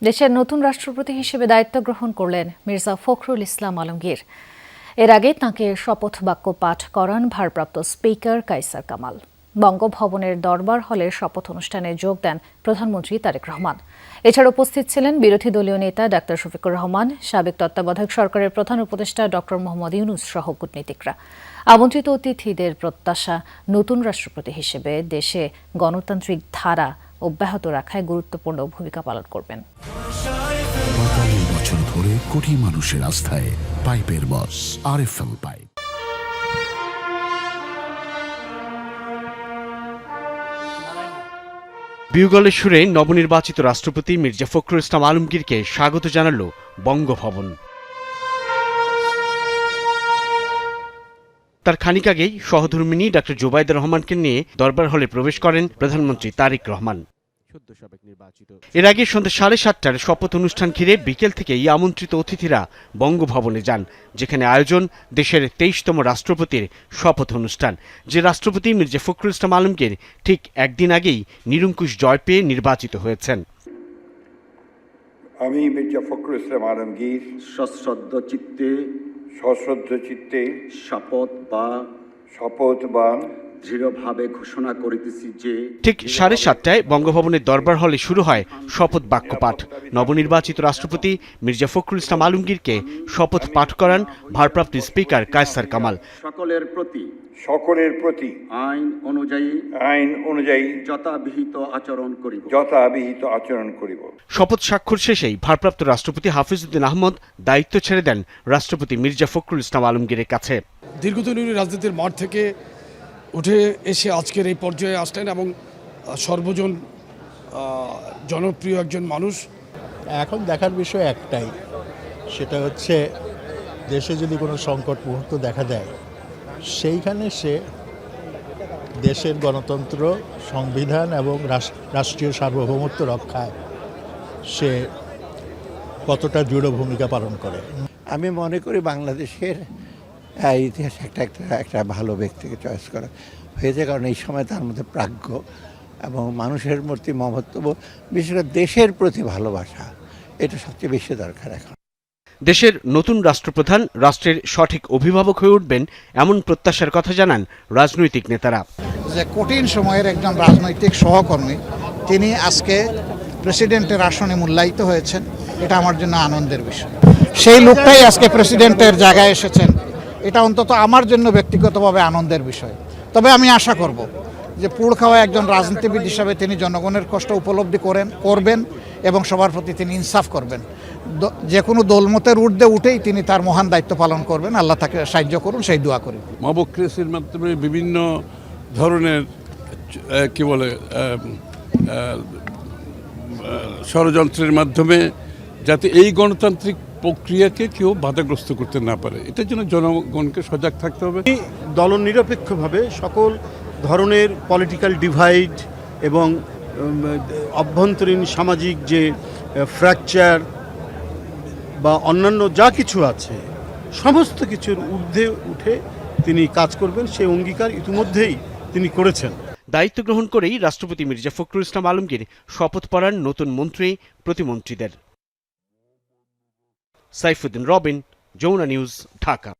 দেশের নতুন রাষ্ট্রপতি হিসেবে দায়িত্ব গ্রহণ করলেন মির্জা ফখরুল ইসলাম আলমগীর। এর আগে তাঁকে শপথ বাক্য পাঠ করান ভারপ্রাপ্ত স্পিকার কায়সার কামাল। বঙ্গভবনের দরবার হলে শপথ অনুষ্ঠানে যোগ দেন প্রধানমন্ত্রী তারেক রহমান। এছাড়া উপস্থিত ছিলেন বিরোধী দলীয় নেতা ডাক্তার শফিকুর রহমান, সাবেক তত্ত্বাবধায়ক সরকারের প্রধান উপদেষ্টা ডক্টর মোহাম্মদ ইউনূস সহ কূটনীতিকরা। আমন্ত্রিত অতিথিদের প্রত্যাশা, নতুন রাষ্ট্রপতি হিসেবে দেশে গণতান্ত্রিক ধারা অব্যাহত রাখায় গুরুত্বপূর্ণ ভূমিকা পালন করবেন। ৪৫ বছর ধরে কোটি মানুষের আস্থায় পাইপের বস আরএফএল পাইপ। বিউগলের সুরে নবনির্বাচিত রাষ্ট্রপতি মির্জা ফখরুল ইসলাম আলমগীরকে স্বাগত জানাল বঙ্গভবন। তার খানিক আগেই সহধর্মিণী ডাক্তার জুবাইদা রহমানকে নিয়ে দরবার হলে প্রবেশ করেন প্রধানমন্ত্রী তারেক রহমান। এর আগে সন্ধ্যা 7:30টার শপথ অনুষ্ঠান ঘিরে বিকেল থেকেই আমন্ত্রিত অতিথিরা বঙ্গভবনে যান, যেখানে আয়োজন দেশের 23তম রাষ্ট্রপতির শপথ অনুষ্ঠান। যে রাষ্ট্রপতি মির্জা ফখরুল ইসলাম আলমগীর ঠিক একদিন আগেই নিরঙ্কুশ জয় পেয়ে নির্বাচিত হয়েছেন। আমি মির্জা ফখরুল ইসলাম আলমগীর সশ্রদ্ধ চিত্তে শপথ বা দৃঢ়ভাবে ঘোষণা করিতেছি যে ঠিক 7:30টায় বঙ্গভবনের দরবার হলে শুরু হয় শপথ বাক্য পাঠ। নবনির্বাচিত রাষ্ট্রপতি মির্জা ফখরুল ইসলাম আলমগীরকে শপথ পাঠ করান ভারপ্রাপ্ত স্পিকার কায়সার কামাল। সকলের প্রতি আইন অনুযায়ী যথাবিহিত আচরণ করিব। শপথ স্বাক্ষর শেষেই ভারপ্রাপ্ত রাষ্ট্রপতি হাফিজউদ্দিন আহমদ দায়িত্ব ছেড়ে দেন রাষ্ট্রপতি মির্জা ফখরুল ইসলাম আলমগীরের কাছে। দীর্ঘদিনের রাজনীতির মাঠ থেকে উঠে এসে আজকের এই পর্যায়ে আসলেন এবং সর্বজন জনপ্রিয় একজন মানুষ। এখন দেখার বিষয় একটাই, সেটা হচ্ছে দেশে যদি কোনো সংকট মুহূর্ত দেখা দেয়, সেইখানে সে দেশের গণতন্ত্র, সংবিধান এবং রাষ্ট্রীয় সার্বভৌমত্ব রক্ষায় সে কতটা দৃঢ় ভূমিকা পালন করে। আমি মনে করি বাংলাদেশের ইতিহাস একটা ভালো ব্যক্তিকে চয়েস করা হয়েছে, কারণ এই সময় তার মধ্যে প্রাজ্ঞ এবং মানুষের প্রতি মমত্ব, বিশেষ করে দেশের প্রতি ভালোবাসা, এটা সবচেয়ে বেশি দরকার এখন। দেশের নতুন রাষ্ট্রপ্রধান রাষ্ট্রের সঠিক অভিভাবক হয়ে উঠবেন এমন প্রত্যাশার কথা জানান রাজনৈতিক নেতারা। যে কঠিন সময়ের একজন রাজনৈতিক সহকর্মী তিনি আজকে প্রেসিডেন্টের আসনে মূল্যায়িত হয়েছেন, এটা আমার জন্য আনন্দের বিষয়। সেই লোকটাই আজকে প্রেসিডেন্টের জায়গায় এসেছেন, এটা অন্তত আমার জন্য ব্যক্তিগতভাবে আনন্দের বিষয়। তবে আমি আশা করব যে পুড় খাওয়া একজন রাজনীতিবিদ হিসাবে তিনি জনগণের কষ্ট উপলব্ধি করবেন এবং সবার প্রতি তিনি ইনসাফ করবেন। যে কোনো দলমতের ঊর্ধ্বে উঠেই তিনি তার মহান দায়িত্ব পালন করবেন। আল্লাহ তাকে সাহায্য করুন, সেই দোয়া করি। মবক্রেসির মাধ্যমে বিভিন্ন ধরনের ষড়যন্ত্রের মাধ্যমে যাতে এই গণতান্ত্রিক প্রক্রিয়াকে কেউ বাধাগ্রস্ত করতে না পারে, এটার জন্য জনগণকে সজাগ থাকতে হবে। দলনিরপেক্ষভাবে সকল ধরনের পলিটিক্যাল ডিভাইড এবং অভ্যন্তরীণ সামাজিক যে ফ্র্যাকচার বা অন্যান্য যা কিছু আছে, সমস্ত কিছুর ঊর্ধ্বে উঠে তিনি কাজ করবেন, সেই অঙ্গীকার ইতিমধ্যেই তিনি করেছেন। দায়িত্ব গ্রহণ করেই রাষ্ট্রপতি মির্জা ফখরুল ইসলাম আলমগীর শপথ পড়ান নতুন মন্ত্রী প্রতিমন্ত্রীদের। সাইফুদ্দিন রবিন, যমুনা নিউজ, ঢাকা।